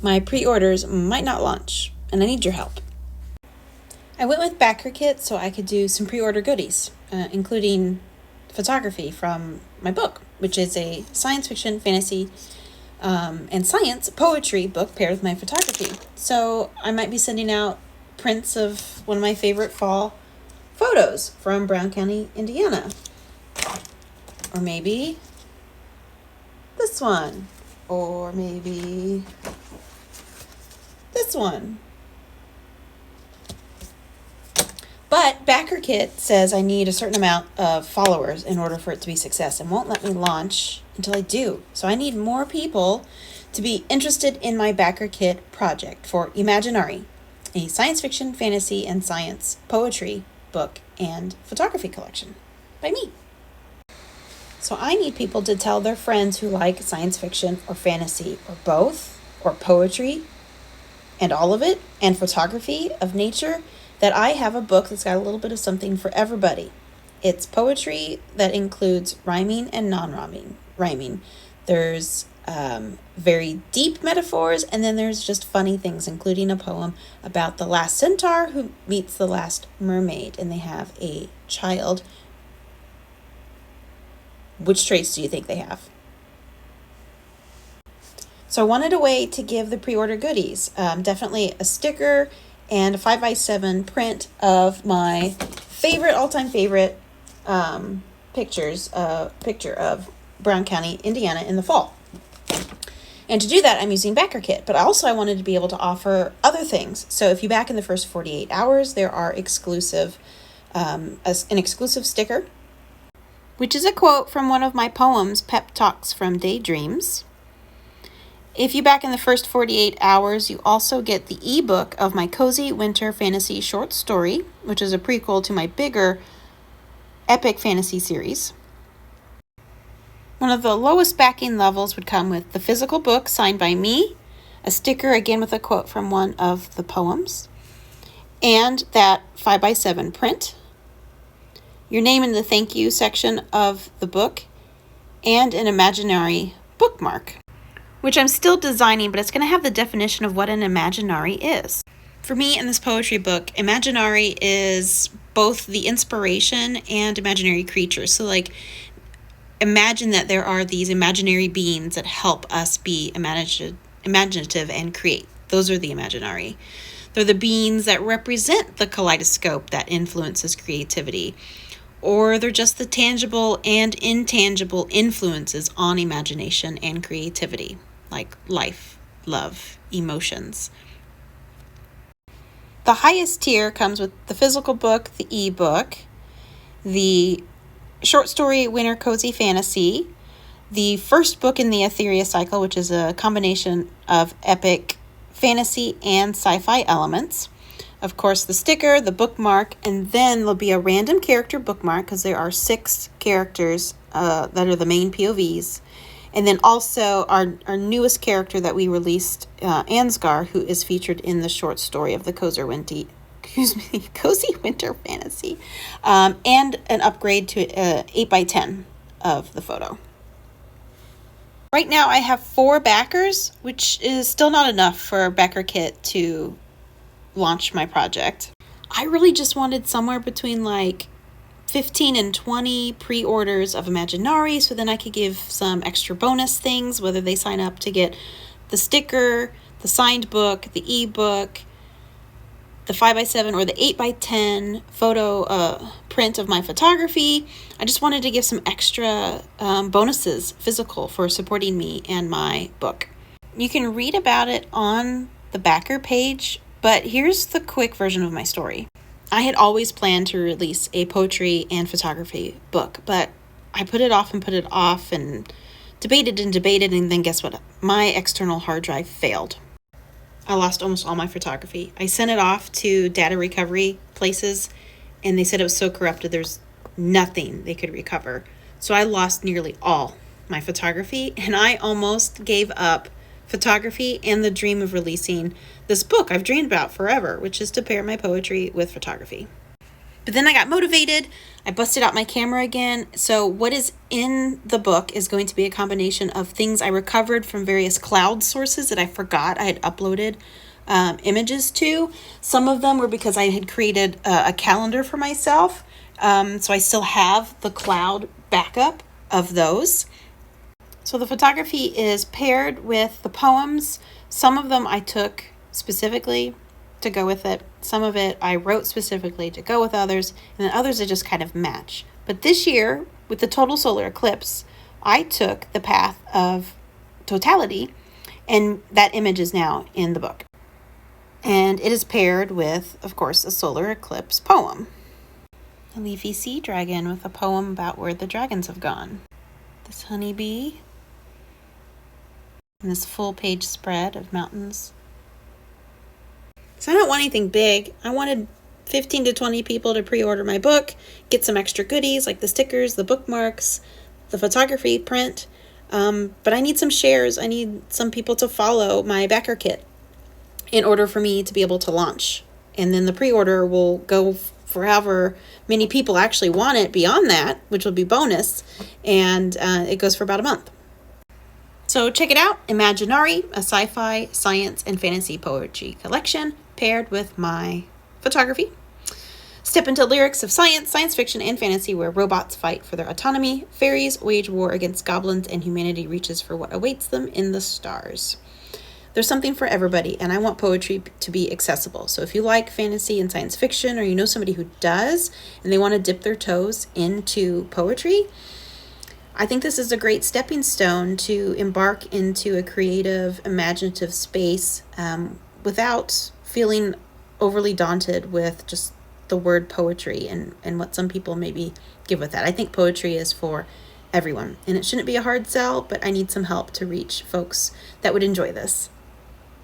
My pre-orders might not launch, and I need your help. I went with backer kit so I could do some pre-order goodies, including photography from my book, which is a science fiction, fantasy, and science poetry book paired with my photography. So I might be sending out prints of one of my favorite fall photos from Brown County, Indiana. Or maybe this one. Or maybe this one. But BackerKit says I need a certain amount of followers in order for it to be a success and won't let me launch until I do. So I need more people to be interested in my BackerKit project for Imaginari, a science fiction, fantasy, and science poetry book and photography collection by me. So I need people to tell their friends who like science fiction or fantasy or both, or poetry and all of it, and photography of nature, that I have a book that's got a little bit of something for everybody. It's poetry that includes rhyming and non-rhyming. There's very deep metaphors, and then there's just funny things, including a poem about the last centaur who meets the last mermaid, and they have a child. Which traits do you think they have? So I wanted a way to give the pre-order goodies. Definitely a sticker and a 5x7 print of my all-time favorite picture of Brown County, Indiana in the fall. And to do that, I'm using BackerKit, but also I wanted to be able to offer other things. So if you back in the first 48 hours, there are an exclusive sticker, which is a quote from one of my poems, Pep Talks from Daydreams. If you back in the first 48 hours, you also get the ebook of my cozy winter fantasy short story, which is a prequel to my bigger epic fantasy series. One of the lowest backing levels would come with the physical book signed by me, a sticker again with a quote from one of the poems, and that 5x7 print, your name in the thank you section of the book, and an Imaginari bookmark, which I'm still designing, but it's going to have the definition of what an Imaginari is. For me, in this poetry book, Imaginari is both the inspiration and imaginary creatures. So imagine that there are these imaginary beings that help us be imaginative and create. Those are the Imaginari. They're the beings that represent the kaleidoscope that influences creativity. Or they're just the tangible and intangible influences on imagination and creativity, like life, love, emotions. The highest tier comes with the physical book, the ebook, the short story Winter Cozy Fantasy, the first book in the Etheria cycle, which is a combination of epic fantasy and sci-fi elements. Of course, the sticker, the bookmark, and then there'll be a random character bookmark because there are 6 characters that are the main POVs. And then also our newest character that we released, Ansgar, who is featured in the short story of the Cozy Winter Fantasy, and an upgrade to 8x10 of the photo. Right now I have 4 backers, which is still not enough for BackerKit to launch my project. I really just wanted somewhere between 15 and 20 pre-orders of Imaginari, so then I could give some extra bonus things, whether they sign up to get the sticker, the signed book, the ebook, the 5x7 or the 8x10 photo print of my photography. I just wanted to give some extra bonuses, physical, for supporting me and my book. You can read about it on the backer page, but here's the quick version of my story. I had always planned to release a poetry and photography book, but I put it off and debated, and then guess what? My external hard drive failed. I lost almost all my photography. I sent it off to data recovery places, and they said it was so corrupted there's nothing they could recover. So I lost nearly all my photography, and I almost gave up photography and the dream of releasing this book I've dreamed about forever, which is to pair my poetry with photography. But then I got motivated. I busted out my camera again. So what is in the book is going to be a combination of things I recovered from various cloud sources that I forgot I had uploaded images to. Some of them were because I had created a calendar for myself. So I still have the cloud backup of those. So the photography is paired with the poems. Some of them I took specifically to go with it. Some of it I wrote specifically to go with others, and then others that just kind of match. But this year, with the total solar eclipse, I took the path of totality, and that image is now in the book. And it is paired with, of course, a solar eclipse poem. A leafy sea dragon with a poem about where the dragons have gone. This honeybee. And this full page spread of mountains. So I don't want anything big. I wanted 15 to 20 people to pre-order my book, get some extra goodies like the stickers, the bookmarks, the photography print. But I need some shares. I need some people to follow my backer kit in order for me to be able to launch. And then the pre-order will go for however many people actually want it beyond that, which will be bonus. And it goes for about a month. So check it out, Imaginari, a sci-fi, science, and fantasy poetry collection paired with my photography. Step into lyrics of science, science fiction, and fantasy where robots fight for their autonomy, fairies wage war against goblins, and humanity reaches for what awaits them in the stars. There's something for everybody, and I want poetry to be accessible. So if you like fantasy and science fiction, or you know somebody who does, and they want to dip their toes into poetry, I think this is a great stepping stone to embark into a creative, imaginative space without feeling overly daunted with just the word poetry and what some people maybe give with that. I think poetry is for everyone, and it shouldn't be a hard sell, but I need some help to reach folks that would enjoy this.